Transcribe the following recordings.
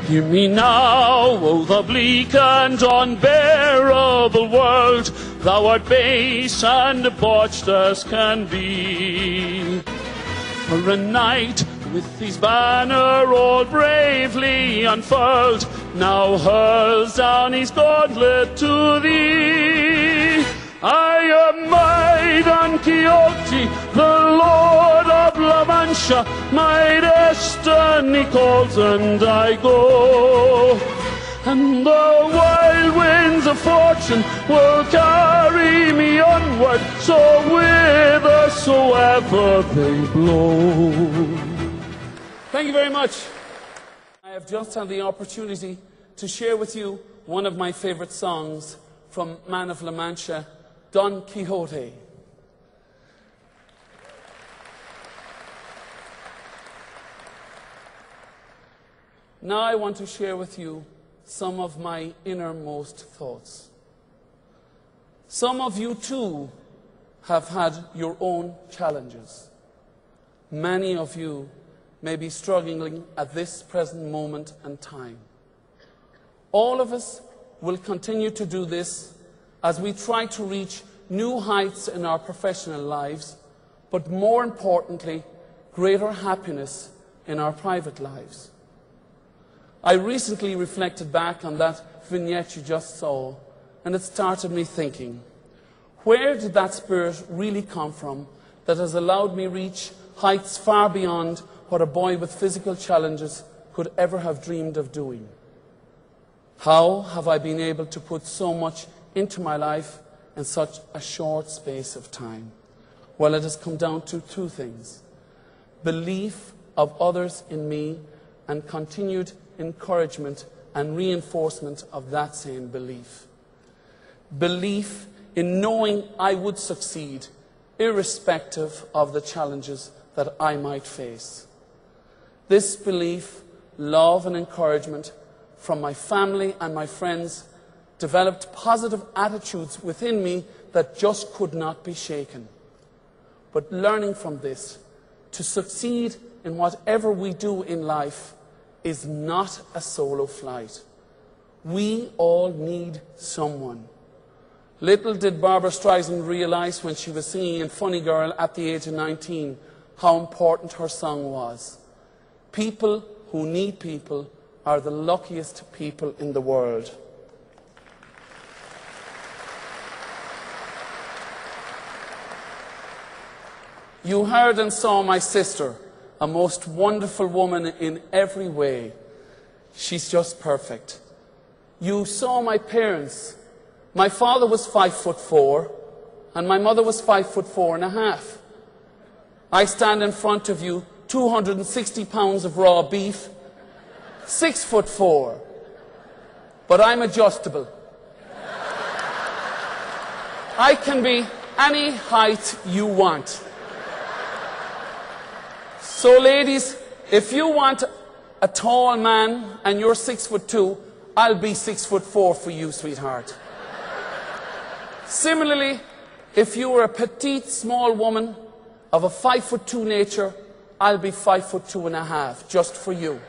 Hear me now, O the bleak and unbearable world, thou art base and debauched as can be. For a knight with his banner all bravely unfurled, now hurls down his gauntlet to thee. I am my Don Quixote, the Lord of La Mancha, my destiny calls and I go. And the wild winds of fortune will carry me onward, so whithersoever they blow. Thank you very much. I have just had the opportunity to share with you one of my favorite songs from Man of La Mancha, Don Quixote. Now I want to share with you some of my innermost thoughts. Some of you too have had your own challenges. Many of you may be struggling at this present moment and time. All of us will continue to do this as we try to reach new heights in our professional lives, but more importantly, greater happiness in our private lives. I recently reflected back on that vignette you just saw, and it started me thinking, where did that spirit really come from that has allowed me reach heights far beyond what a boy with physical challenges could ever have dreamed of doing? How have I been able to put so much into my life in such a short space of time? Well, it has come down to two things: belief of others in me and continued encouragement and reinforcement of that same belief. Belief in knowing I would succeed irrespective of the challenges that I might face. This belief, love and encouragement from my family and my friends developed positive attitudes within me that just could not be shaken. But learning from this, to succeed in whatever we do in life is not a solo flight. We all need someone. Little did Barbra Streisand realize when she was singing in Funny Girl at the age of 19 how important her song was. People who need people are the luckiest people in the world. You heard and saw my sister, a most wonderful woman in every way. She's just perfect. You saw my parents. My father was 5'4", and my mother was 5'4½". I stand in front of you, 260 pounds of raw beef, 6'4", but I'm adjustable. I can be any height you want. So ladies, if you want a tall man and you're 6'2", I'll be 6'4" for you, sweetheart. Similarly, if you were a petite, small woman of a 5'2" nature, I'll be 5'2½", just for you.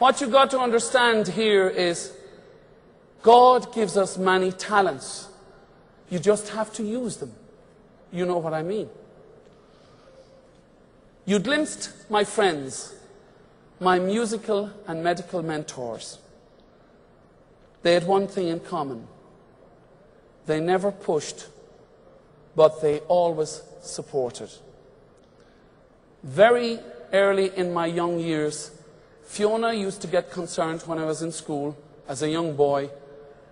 What you've got to understand here is God gives us many talents. You just have to use them. You know what I mean. You glimpsed my friends, my musical and medical mentors. They had one thing in common. They never pushed, but they always supported. Very early in my young years, Fiona used to get concerned when I was in school, as a young boy,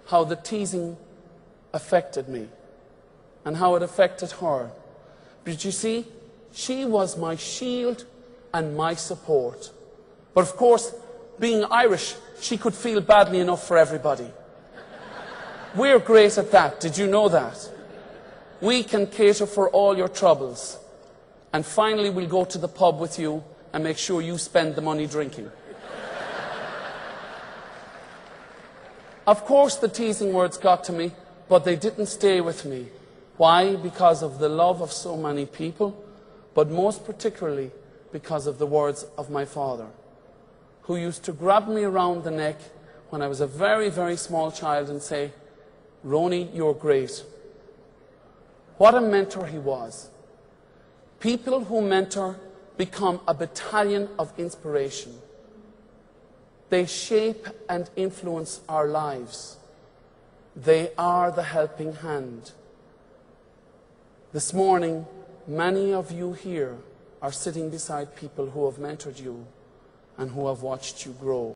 how the teasing affected me and how it affected her. But you see, she was my shield and my support. But of course, being Irish, she could feel badly enough for everybody. We're great at that. Did you know that? We can cater for all your troubles. And finally, we'll go to the pub with you and make sure you spend the money drinking. Of course, the teasing words got to me, but they didn't stay with me. Why? Because of the love of so many people, but most particularly because of the words of my father. who used to grab me around the neck when I was a very, very small child and say, "Roni, you're great." What a mentor he was. People who mentor become a battalion of inspiration. They shape and influence our lives. They are the helping hand. This morning, many of you here are sitting beside people who have mentored you and who have watched you grow.